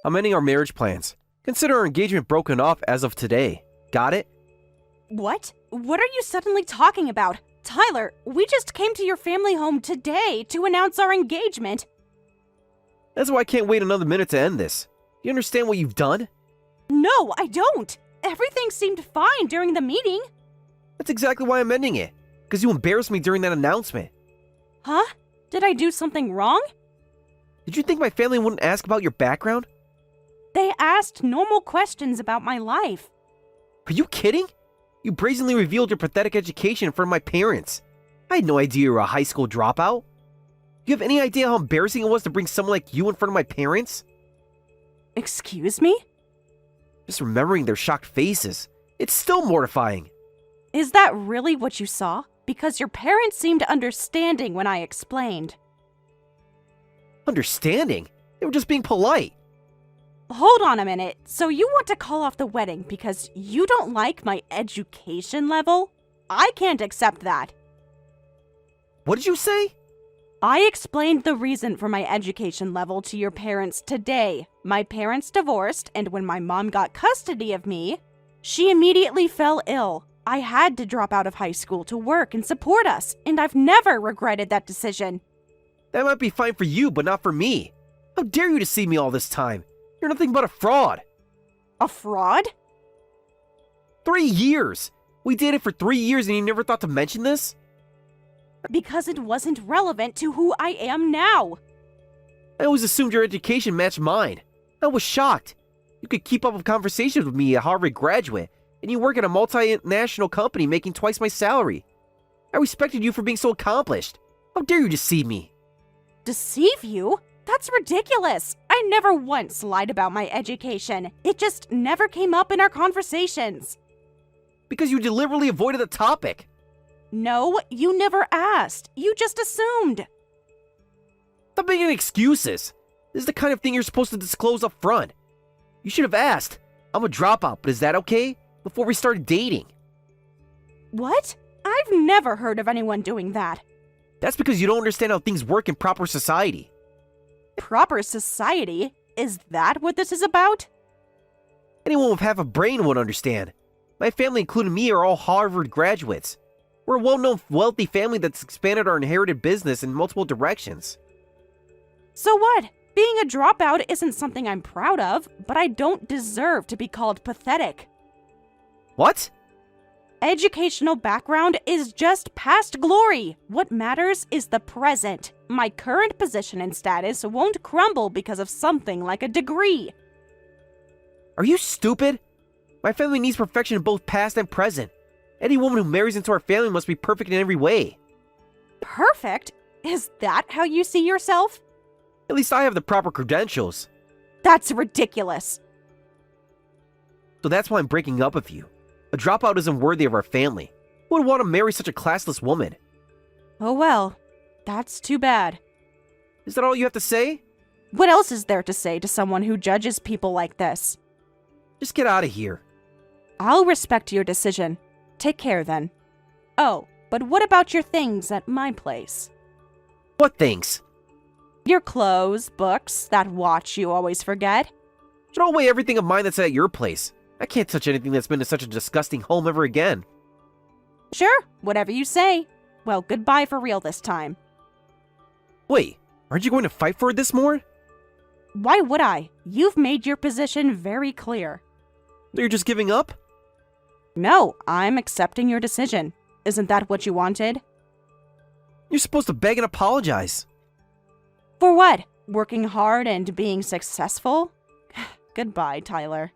I'm ending our marriage plans. Consider our engagement broken off as of today. Got it? What? What are you suddenly talking about? Tyler, we just came to your family home today to announce our engagement. That's why I can't wait another minute to end this. You understand what you've done? No, I don't. Everything seemed fine during the meeting. That's exactly why I'm ending it. Because you embarrassed me during that announcement. Huh? Did I do something wrong? Did you think my family wouldn't ask about your background? They asked normal questions about my life. Are you kidding? You brazenly revealed your pathetic education in front of my parents. I had no idea you were a high school dropout. Do you have any idea how embarrassing it was to bring someone like you in front of my parents? Excuse me? Just remembering their shocked faces, it's still mortifying. Is that really what you saw? Because your parents seemed understanding when I explained. Understanding? They were just being polite. Hold on a minute. So you want to call off the wedding because you don't like my education level? I can't accept that. What did you say? I explained the reason for my education level to your parents today. My parents divorced, and when my mom got custody of me, she immediately fell ill. I had to drop out of high school to work and support us, and I've never regretted that decision. That might be fine for you, but not for me. How dare you deceive me all this time? You're nothing but a fraud. A fraud? 3 years! We dated for 3 years and you never thought to mention this? Because it wasn't relevant to who I am now. I always assumed your education matched mine. I was shocked. You could keep up with conversations with me, a Harvard graduate, and you work at a multinational company making twice my salary. I respected you for being so accomplished. How dare you deceive me? Deceive you? That's ridiculous. I never once lied about my education. It just never came up in our conversations. Because you deliberately avoided the topic. No, you never asked. You just assumed. Stop making excuses. This is the kind of thing you're supposed to disclose up front. You should have asked. I'm a dropout, but is that okay? Before we started dating. What? I've never heard of anyone doing that. That's because you don't understand how things work in proper society. Proper society? Is that what this is about? Anyone with half a brain would understand. My family, including me, are all Harvard graduates. We're a well-known, wealthy family that's expanded our inherited business in multiple directions. So what? Being a dropout isn't something I'm proud of, but I don't deserve to be called pathetic. What? Educational background is just past glory. What matters is the present. My current position and status won't crumble because of something like a degree. Are you stupid? My family needs perfection in both past and present. Any woman who marries into our family must be perfect in every way. Perfect? Is that how you see yourself? At least I have the proper credentials. That's ridiculous. So that's why I'm breaking up with you. A dropout isn't worthy of our family. Who would want to marry such a classless woman? Oh well, that's too bad. Is that all you have to say? What else is there to say to someone who judges people like this? Just get out of here. I'll respect your decision. Take care then. Oh, but what about your things at my place? What things? Your clothes, books, that watch you always forget. Throw away everything of mine that's at your place. I can't touch anything that's been in such a disgusting home ever again. Sure, whatever you say. Well, goodbye for real this time. Wait, aren't you going to fight for it this more? Why would I? You've made your position very clear. So you're just giving up? No, I'm accepting your decision. Isn't that what you wanted? You're supposed to beg and apologize. For what? Working hard and being successful? Goodbye, Tyler.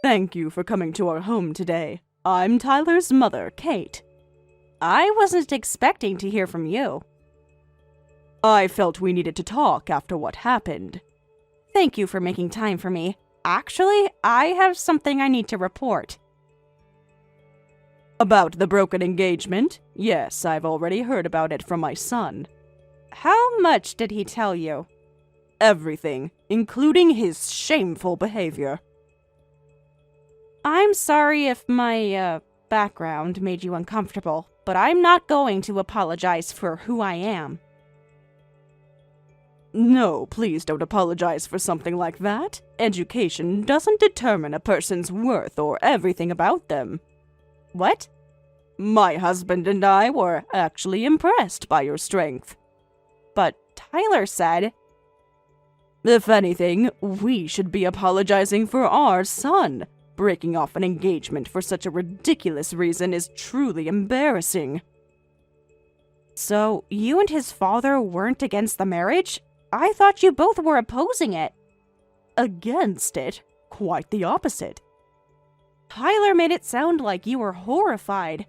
Thank you for coming to our home today. I'm Tyler's mother, Kate. I wasn't expecting to hear from you. I felt we needed to talk after what happened. Thank you for making time for me. Actually, I have something I need to report. About the broken engagement? Yes, I've already heard about it from my son. How much did he tell you? Everything, including his shameful behavior. I'm sorry if my, background made you uncomfortable, but I'm not going to apologize for who I am. No, please don't apologize for something like that. Education doesn't determine a person's worth or everything about them. What? My husband and I were actually impressed by your strength. But Tyler said, if anything, we should be apologizing for our son. Breaking off an engagement for such a ridiculous reason is truly embarrassing. So, you and his father weren't against the marriage? I thought you both were opposing it. Against it? Quite the opposite. Tyler made it sound like you were horrified.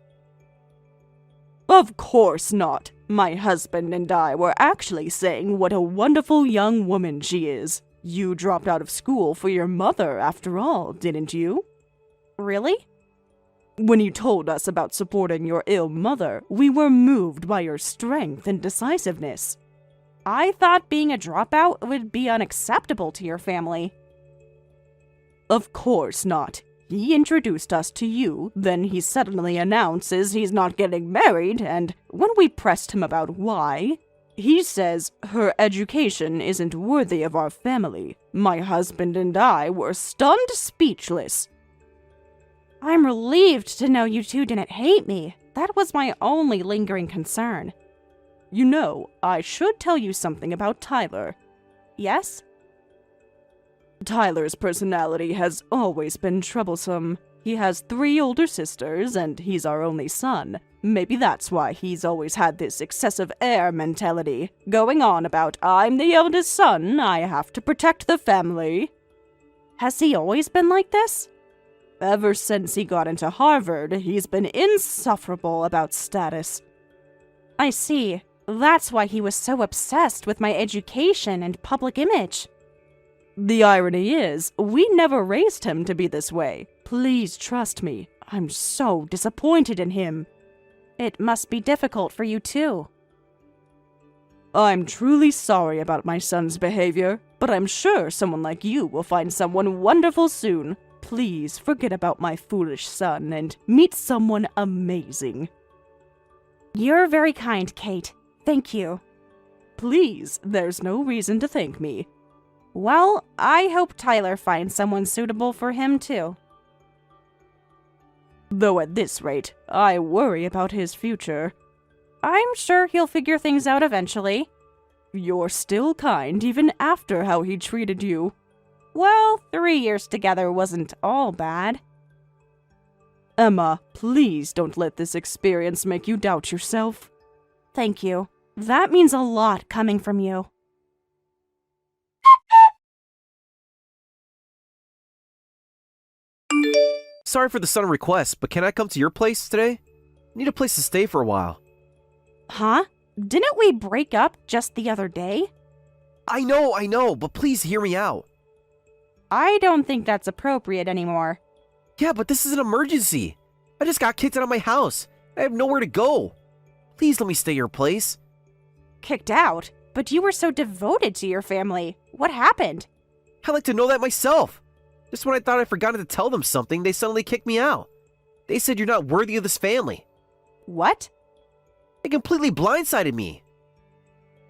Of course not. My husband and I were actually saying what a wonderful young woman she is. You dropped out of school for your mother, after all, didn't you? Really? When you told us about supporting your ill mother, we were moved by your strength and decisiveness. I thought being a dropout would be unacceptable to your family. Of course not. He introduced us to you, then he suddenly announces he's not getting married, and when we pressed him about why, he says her education isn't worthy of our family. My husband and I were stunned speechless. I'm relieved to know you two didn't hate me. That was my only lingering concern. You know, I should tell you something about Tyler. Yes? Tyler's personality has always been troublesome. He has 3 older sisters, and he's our only son. Maybe that's why he's always had this excessive heir mentality, going on about, I'm the eldest son, I have to protect the family. Has he always been like this? Ever since he got into Harvard, he's been insufferable about status. I see. That's why he was so obsessed with my education and public image. The irony is, we never raised him to be this way. Please trust me. I'm so disappointed in him. It must be difficult for you too. I'm truly sorry about my son's behavior, but I'm sure someone like you will find someone wonderful soon. Please forget about my foolish son and meet someone amazing. You're very kind, Kate. Thank you. Please, there's no reason to thank me. Well, I hope Tyler finds someone suitable for him too. Though at this rate, I worry about his future. I'm sure he'll figure things out eventually. You're still kind even after how he treated you. Well, 3 years together wasn't all bad. Emma, please don't let this experience make you doubt yourself. Thank you. That means a lot coming from you. Sorry for the sudden request, but can I come to your place today? I need a place to stay for a while. Huh? Didn't we break up just the other day? I know, but please hear me out. I don't think that's appropriate anymore. Yeah, but this is an emergency. I just got kicked out of my house. I have nowhere to go. Please let me stay at your place. Kicked out? But you were so devoted to your family. What happened? I'd like to know that myself. Just when I thought I'd forgotten to tell them something, they suddenly kicked me out. They said you're not worthy of this family. What? They completely blindsided me.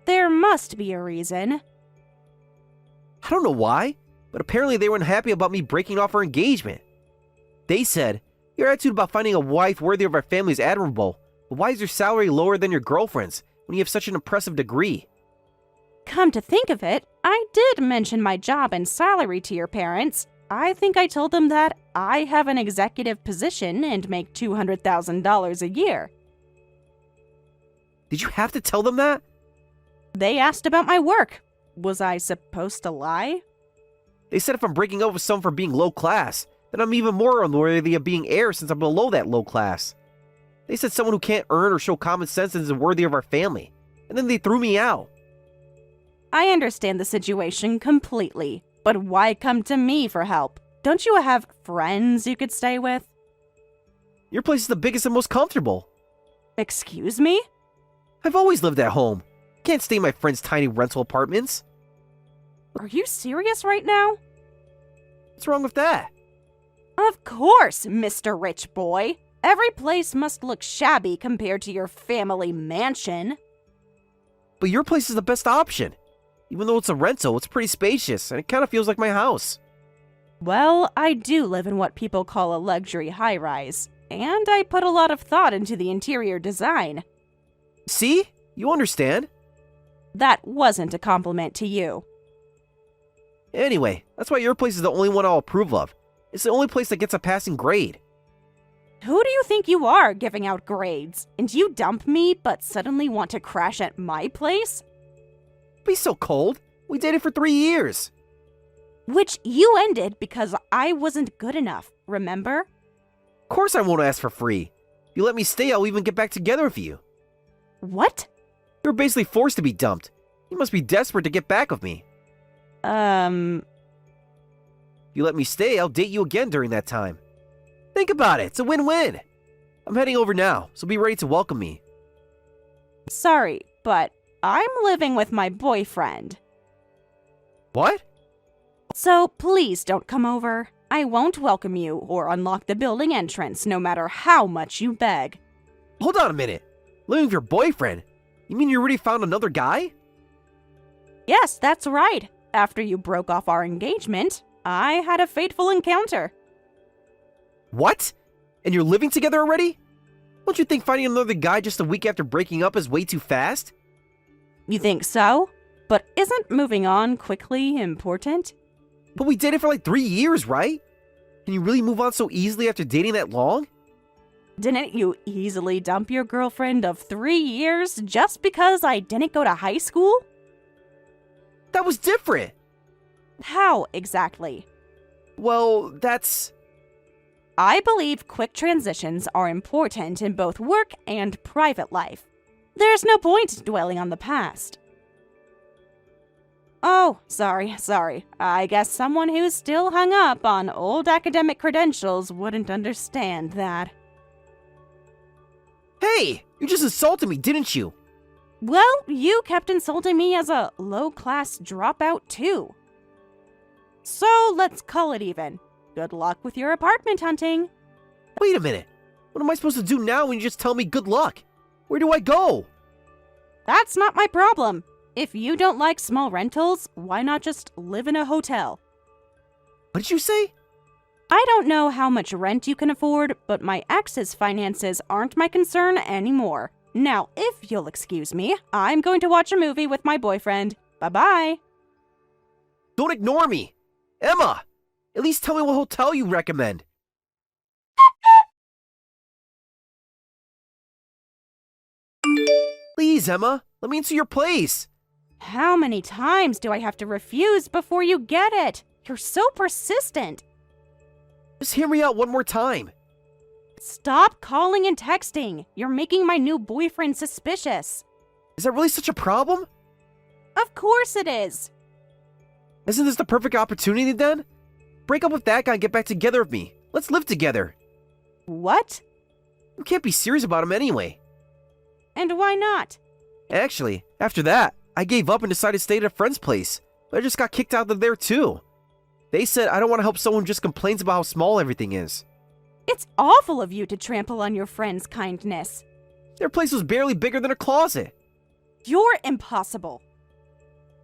There must be a reason. I don't know why, but apparently they weren't happy about me breaking off our engagement. They said, your attitude about finding a wife worthy of our family is admirable, but why is your salary lower than your girlfriend's when you have such an impressive degree? Come to think of it, I did mention my job and salary to your parents. I think I told them that I have an executive position and make $200,000 a year. Did you have to tell them that? They asked about my work. Was I supposed to lie? They said if I'm breaking up with someone for being low class, then I'm even more unworthy of being heir since I'm below that low class. They said someone who can't earn or show common sense isn't worthy of our family, and then they threw me out. I understand the situation completely, but why come to me for help? Don't you have friends you could stay with? Your place is the biggest and most comfortable. Excuse me? I've always lived at home. Can't stay in my friends' tiny rental apartments. Are you serious right now? What's wrong with that? Of course, Mr. Rich Boy. Every place must look shabby compared to your family mansion. But your place is the best option. Even though it's a rental, it's pretty spacious, and it kind of feels like my house. Well, I do live in what people call a luxury high-rise, and I put a lot of thought into the interior design. See? You understand. That wasn't a compliment to you. Anyway, that's why your place is the only one I'll approve of. It's the only place that gets a passing grade. Who do you think you are, giving out grades? And you dump me, but suddenly want to crash at my place? Be so cold. We dated for 3 years. Which you ended because I wasn't good enough, remember? Of course I won't ask for free. If you let me stay, I'll even get back together with you. What? You're basically forced to be dumped. You must be desperate to get back with me. If you let me stay, I'll date you again during that time. Think about it. It's a win-win. I'm heading over now, so be ready to welcome me. Sorry, but I'm living with my boyfriend. What? So please don't come over. I won't welcome you or unlock the building entrance no matter how much you beg. Hold on a minute. Living with your boyfriend? You mean you already found another guy? Yes, that's right. After you broke off our engagement, I had a fateful encounter. What? And you're living together already? Don't you think finding another guy just a week after breaking up is way too fast? You think so? But isn't moving on quickly important? But we dated for like 3 years, right? Can you really move on so easily after dating that long? Didn't you easily dump your girlfriend of 3 years just because I didn't go to high school? That was different. How exactly? Well, that's... I believe quick transitions are important in both work and private life. There's no point dwelling on the past. Oh, sorry. I guess someone who's still hung up on old academic credentials wouldn't understand that. Hey, you just insulted me, didn't you? Well, you kept insulting me as a low-class dropout, too. So let's call it even. Good luck with your apartment hunting. Wait a minute. What am I supposed to do now when you just tell me good luck? Where do I go? That's not my problem. If you don't like small rentals, why not just live in a hotel? What did you say? I don't know how much rent you can afford, but my ex's finances aren't my concern anymore. Now, if you'll excuse me, I'm going to watch a movie with my boyfriend. Bye-bye. Don't ignore me. Emma, at least tell me what hotel you recommend. Please, Emma, let me into your place. How many times do I have to refuse before you get it? You're so persistent. Just hear me out one more time. Stop calling and texting. You're making my new boyfriend suspicious. Is that really such a problem? Of course it is. Isn't this the perfect opportunity then? Break up with that guy and get back together with me. Let's live together. What? You can't be serious about him anyway. And why not? Actually, after that, I gave up and decided to stay at a friend's place. But I just got kicked out of there too. They said I don't want to help someone who just complains about how small everything is. It's awful of you to trample on your friend's kindness. Their place was barely bigger than a closet. You're impossible.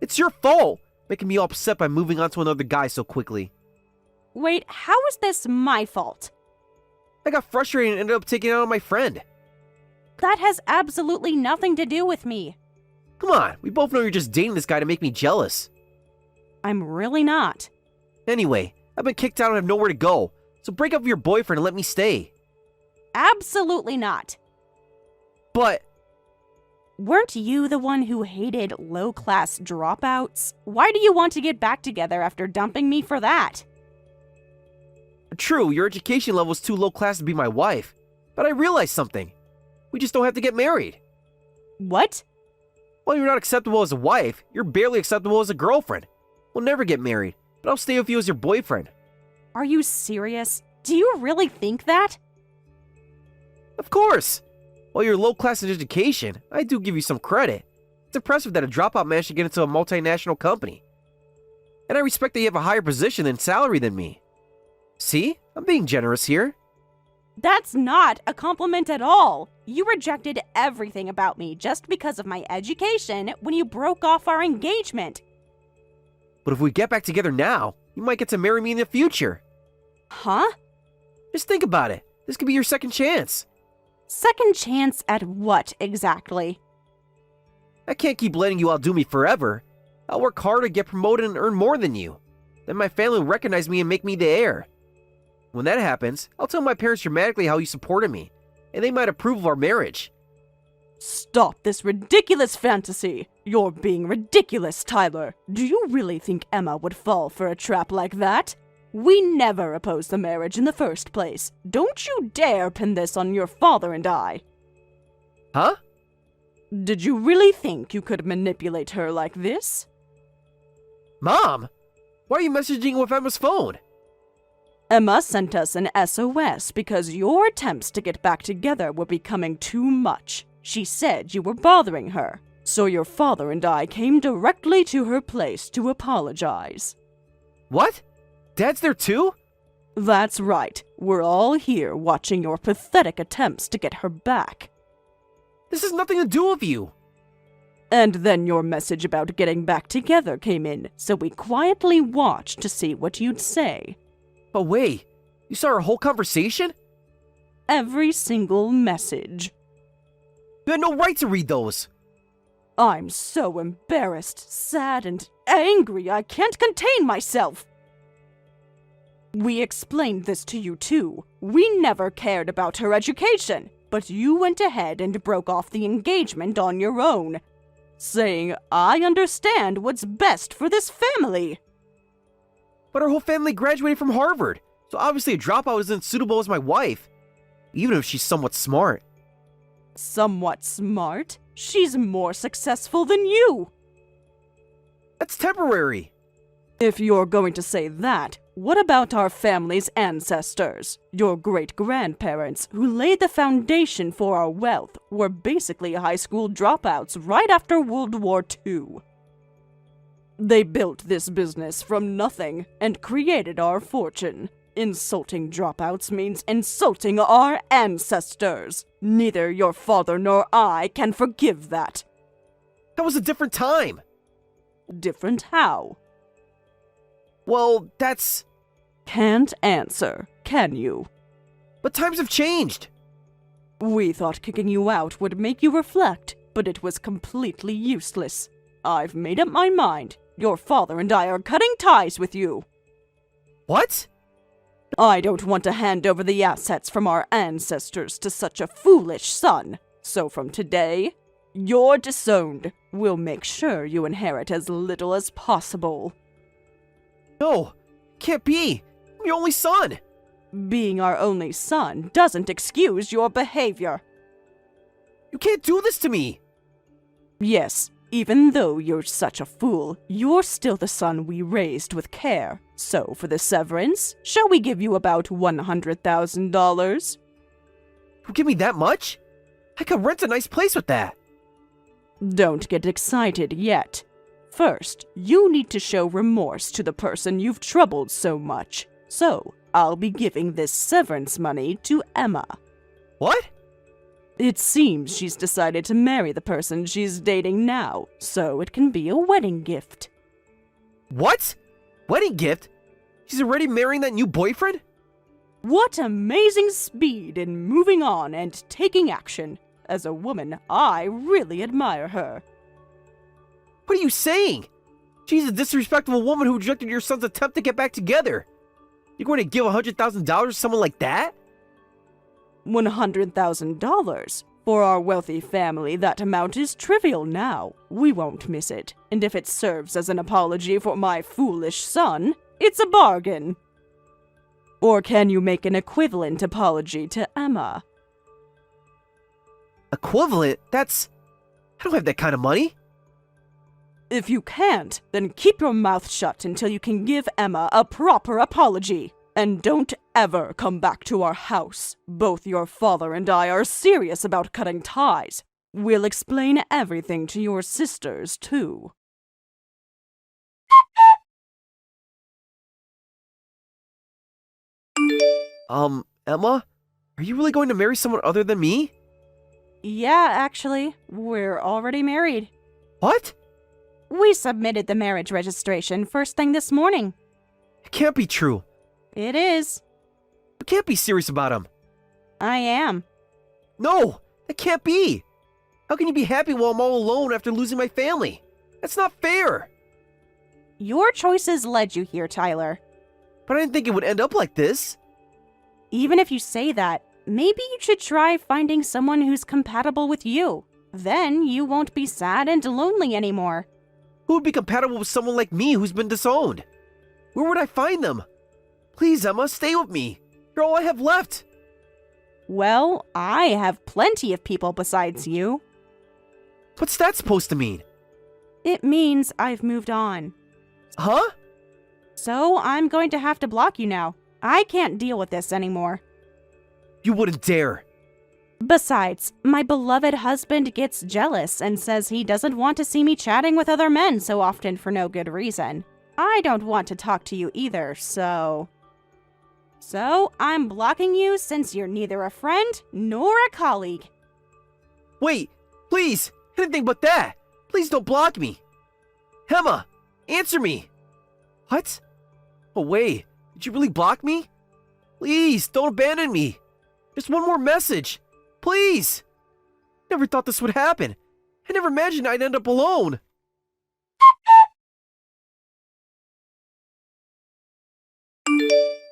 It's your fault, making me all upset by moving on to another guy so quickly. Wait, how is this my fault? I got frustrated and ended up taking it out on my friend. That has absolutely nothing to do with me. Come on, we both know you're just dating this guy to make me jealous. I'm really not. Anyway, I've been kicked out and have nowhere to go, so break up with your boyfriend and let me stay. Absolutely not. But... Weren't you the one who hated low-class dropouts? Why do you want to get back together after dumping me for that? True, your education level is too low class to be my wife. But I realized something. We just don't have to get married. What? While you're not acceptable as a wife, you're barely acceptable as a girlfriend. We'll never get married, but I'll stay with you as your boyfriend. Are you serious? Do you really think that? Of course! While you're low class in education, I do give you some credit. It's impressive that a dropout man should get into a multinational company. And I respect that you have a higher position and salary than me. See? I'm being generous here. That's not a compliment at all. You rejected everything about me just because of my education when you broke off our engagement. But if we get back together now, you might get to marry me in the future. Huh? Just think about it. This could be your second chance. Second chance at what exactly? I can't keep letting you outdo me forever. I'll work hard to get promoted and earn more than you. Then my family will recognize me and make me the heir. When that happens, I'll tell my parents dramatically how you supported me, and they might approve of our marriage. Stop this ridiculous fantasy! You're being ridiculous, Tyler. Do you really think Emma would fall for a trap like that? We never opposed the marriage in the first place. Don't you dare pin this on your father and I. Huh? Did you really think you could manipulate her like this? Mom! Why are you messaging with Emma's phone? Emma sent us an SOS because your attempts to get back together were becoming too much. She said you were bothering her, so your father and I came directly to her place to apologize. What? Dad's there too? That's right. We're all here watching your pathetic attempts to get her back. This has nothing to do with you. And then your message about getting back together came in, so we quietly watched to see what you'd say. But wait, you saw our whole conversation? Every single message. You had no right to read those. I'm so embarrassed, sad, and angry I can't contain myself. We explained this to you too. We never cared about her education, but you went ahead and broke off the engagement on your own, saying, I understand what's best for this family. But our whole family graduated from Harvard, so obviously a dropout isn't suitable as my wife, even if she's somewhat smart. Somewhat smart? She's more successful than you. That's temporary. If you're going to say that, what about our family's ancestors? Your great-grandparents, who laid the foundation for our wealth, were basically high school dropouts right after World War II. They built this business from nothing and created our fortune. Insulting dropouts means insulting our ancestors. Neither your father nor I can forgive that. That was a different time. Different how? Well, that's... Can't answer, can you? But times have changed. We thought kicking you out would make you reflect, but it was completely useless. I've made up my mind. Your father and I are cutting ties with you. What? I don't want to hand over the assets from our ancestors to such a foolish son. So from today, you're disowned. We'll make sure you inherit as little as possible. No, can't be. I'm your only son. Being our only son doesn't excuse your behavior. You can't do this to me. Yes, even though you're such a fool, you're still the son we raised with care. So for the severance, shall we give you about $100,000? You give me that much? I could rent a nice place with that. Don't get excited yet. First, you need to show remorse to the person you've troubled so much. So, I'll be giving this severance money to Emma. What? It seems she's decided to marry the person she's dating now, so it can be a wedding gift. What? Wedding gift? She's already marrying that new boyfriend? What amazing speed in moving on and taking action. As a woman, I really admire her. What are you saying? She's a disrespectful woman who rejected your son's attempt to get back together. You're going to give $100,000 to someone like that? $100,000? For our wealthy family, that amount is trivial now. We won't miss it. And if it serves as an apology for my foolish son, it's a bargain. Or can you make an equivalent apology to Emma? Equivalent? That's... I don't have that kind of money. If you can't, then keep your mouth shut until you can give Emma a proper apology. And don't ever come back to our house. Both your father and I are serious about cutting ties. We'll explain everything to your sisters, too. Emma? Are you really going to marry someone other than me? Yeah, actually, we're already married. What? We submitted the marriage registration first thing this morning. It can't be true. It is. You can't be serious about him. I am. No, that can't be. How can you be happy while I'm all alone after losing my family? That's not fair. Your choices led you here, Tyler. But I didn't think it would end up like this. Even if you say that, maybe you should try finding someone who's compatible with you. Then you won't be sad and lonely anymore. Who would be compatible with someone like me who's been disowned? Where would I find them? Please, Emma, stay with me. You're all I have left. Well, I have plenty of people besides you. What's that supposed to mean? It means I've moved on. Huh? So I'm going to have to block you now. I can't deal with this anymore. You wouldn't dare. Besides, my beloved husband gets jealous and says he doesn't want to see me chatting with other men so often for no good reason. I don't want to talk to you either, so I'm blocking you since you're neither a friend nor a colleague. Wait, please, anything but that. Please don't block me. Emma, answer me. What? Oh wait, did you really block me? Please, don't abandon me. Just one more message. Please. Never thought this would happen. I never imagined I'd end up alone.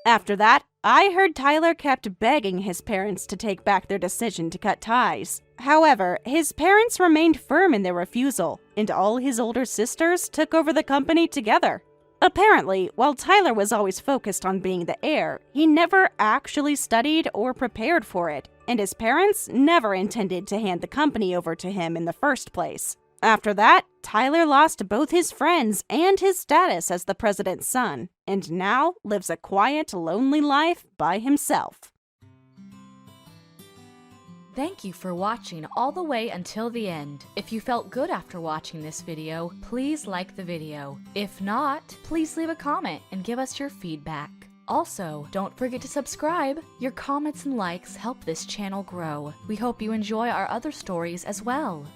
After that, I heard Tyler kept begging his parents to take back their decision to cut ties. However, his parents remained firm in their refusal, and all his older sisters took over the company together. Apparently, while Tyler was always focused on being the heir, he never actually studied or prepared for it, and his parents never intended to hand the company over to him in the first place. After that, Tyler lost both his friends and his status as the president's son, and now lives a quiet, lonely life by himself. Thank you for watching all the way until the end. If you felt good after watching this video, please like the video. If not, please leave a comment and give us your feedback. Also, don't forget to subscribe. Your comments and likes help this channel grow. We hope you enjoy our other stories as well.